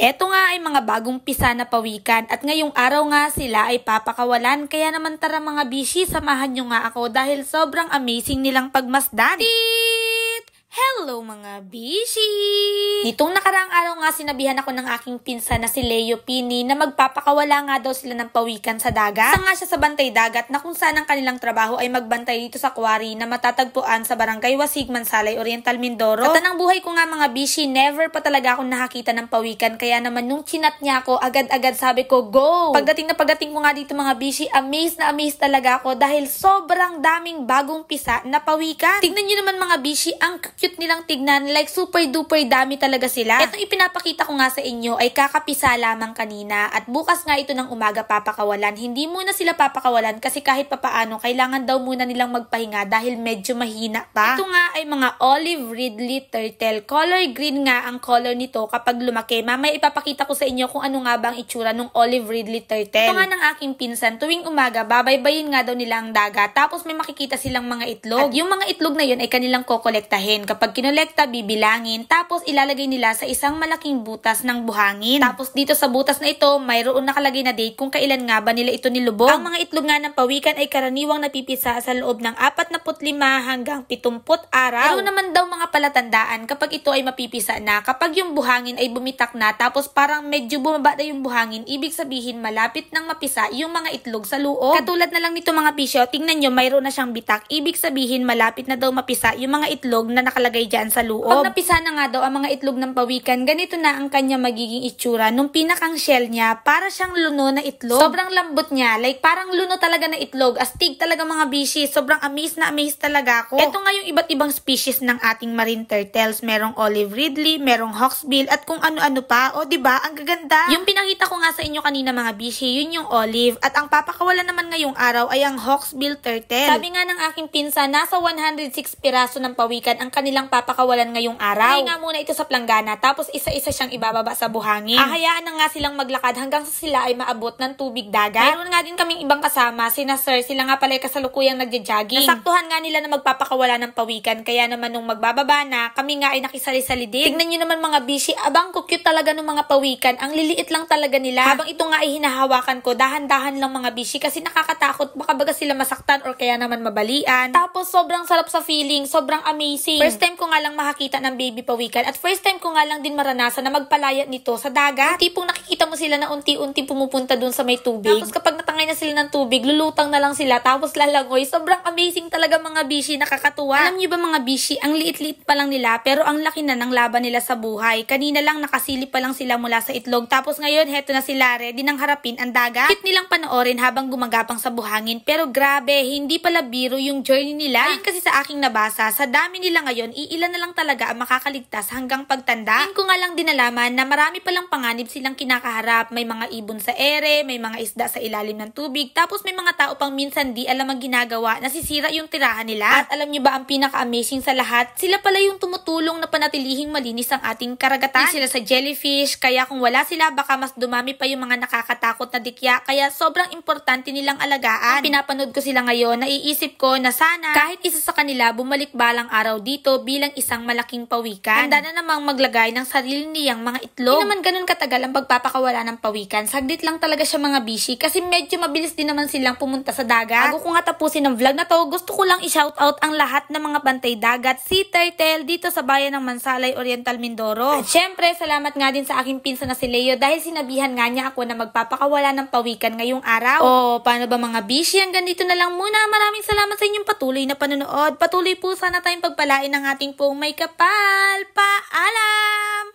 Eto nga ay mga bagong pisa na pawikan at ngayong araw nga sila ay papakawalan. Kaya naman tara mga bishi, samahan nyo nga ako dahil sobrang amazing nilang pagmasdan. Hello mga bishi! Nitong nakaraang araw nga sinabihan ako ng aking pinsan na si Leo Pini na magpapakawala nga daw sila ng pawikan sa dagat. Isa nga siya sa bantay dagat na kung saan ang kanilang trabaho ay magbantay dito sa quarry na matatagpuan sa barangay Wasig, Mansalay, Oriental, Mindoro. Sa tanang buhay ko nga mga bishi, never pa talaga akong nakakita ng pawikan. Kaya naman nung chinat niya ako, agad-agad sabi ko, go! Pagdating ko nga dito mga bishi, amazed na amazed talaga ako dahil sobrang daming bagong pisa na pawikan. Tignan nyo naman mga bishi, ang cute nilang tignan, like super duper dami talaga sila. Itong ipinapakita ko nga sa inyo ay kakapisa lamang kanina at bukas nga ito ng umaga papakawalan. Hindi muna sila papakawalan kasi kahit papaano kailangan daw muna nilang magpahinga dahil medyo mahina pa. Ito nga ay mga olive ridley turtle. Color green nga ang color nito kapag lumaki. Mamaya ipapakita ko sa inyo kung ano nga ba ang itsura ng olive ridley turtle. Ito nga ng aking pinsan, tuwing umaga babaybayin nga daw nila ang dagat tapos may makikita silang mga itlog. At yung mga itlog na yun ay kanilang kokolektahin. Kapag kinolekta, bibilangin, tapos ilalagay nila sa isang malaking butas ng buhangin. Tapos dito sa butas na ito, mayroon nakalagay na date kung kailan nga ba nila ito nilubog. Ang mga itlog nga ng pawikan ay karaniwang napipisa sa loob ng 45 hanggang 70 araw. Pero naman daw mga palatandaan kapag ito ay mapipisa na, kapag yung buhangin ay bumitak na, tapos parang medyo bumaba na yung buhangin, ibig sabihin malapit nang mapisa yung mga itlog sa loob. Katulad na lang nito mga pisyo, tingnan nyo, mayroon na siyang bitak, ibig sabihin malapit na daw mapisa yung mga itlog na nakalagay dyan sa loob. Pag napisa na nga daw ang mga itlog ng pawikan, ganito na ang kanya magiging itsura. Nung pinakang shell niya, para siyang luno na itlog. Sobrang lambot niya, like parang luno talaga na itlog. Astig talaga mga bishi. Sobrang amazed na amazed talaga ako. Ito nga yung iba't ibang species ng ating marine turtles. Merong olive ridley, merong hawksbill, at kung ano-ano pa. O diba, ang gaganda. Yung pinakita ko nga sa inyo kanina mga bishi, yun yung olive. At ang papakawalan naman ngayong araw ay ang hawksbill turtle. Sabi nga ng aking pinsan, nasa 106 piraso ng pawikan ang kanilang papakawalan ngayong araw. Kaya nga muna ito sa planggana, tapos isa-isa siyang ibababa sa buhangin. Ahayaan na nga silang maglakad hanggang sa sila ay maabot ng tubig dagat. Mayroon nga din kaming ibang kasama, sina sir, sila nga pala kasalukuyang nagja-jogging. Nasaktuhan nga nila na magpapakawala ng pawikan, kaya naman nung magbababa na, kami nga ay nakisali-sali din. Tignan nyo naman mga bishi, abang cute talaga ng mga pawikan, ang liliit lang talaga nila. Habang ito nga ay hinahawakan ko, dahan-dahan lang mga bishi kasi nakakatakot, baka baga sila masaktan or kaya naman mabalian. Tapos sobrang sarap sa feeling, sobrang amazing. First time ko nga lang makakita ng baby pawikan at first time ko nga lang din maranasan na magpalayat nito sa dagat. Yung tipong nakikita mo sila na unti-unti pumupunta dun sa may tubig. Tapos kapag natangay na sila ng tubig, lulutang na lang sila tapos lalangoy. Sobrang amazing talaga mga bishi, nakakatuwa. Alam niyo ba mga bishi, ang liit-liit pa lang nila pero ang laki na ng laban nila sa buhay. Kanina lang nakasilip pa lang sila mula sa itlog tapos ngayon heto na sila ready nang harapin ang dagat. Cute nilang panoorin habang gumagapang sa buhangin pero grabe, hindi pala biro yung journey nila. Ayun kasi sa aking nabasa, sa dami nila ngayon, iilan na lang talaga ang makakaligtas hanggang pagtanda. Ngayon ko nga lang din nalaman na marami palang panganib silang kinakaharap. May mga ibon sa ere, may mga isda sa ilalim ng tubig, tapos may mga tao pang minsan di alam ang ginagawa, nasisira yung tirahan nila. At alam nyo ba ang pinaka-amazing sa lahat? Sila pala yung tumutulong na panatilihing malinis ang ating karagatan. Sila sa jellyfish, kaya kung wala sila baka mas dumami pa yung mga nakakatakot na dikya, kaya sobrang importante nilang alagaan. Pinapanood ko sila ngayon, naiisip ko na sana kahit isa sa kanila bumalik balang araw dito bilang isang malaking pawikan. Handa na namang maglagay ng sarili niyang mga itlog. Hindi naman ganun katagal ang pagpapakawala ng pawikan. Saglit lang talaga siya mga bishi kasi medyo mabilis din naman silang pumunta sa dagat. Bago ko nga tapusin ang vlog na to, gusto ko lang i-shoutout ang lahat ng mga bantay dagat, sea turtle dito sa bayan ng Mansalay, Oriental, Mindoro. At syempre, salamat nga din sa aking pinsan na si Leo dahil sinabihan nga niya ako na magpapakawala ng pawikan ngayong araw. O, paano ba mga bishi? Hanggang dito na lang muna. Maraming salamat sa inyong patuloy na panonood. Patuloy po sana tayong pagpalain ng ating pong may kapal. Paalam!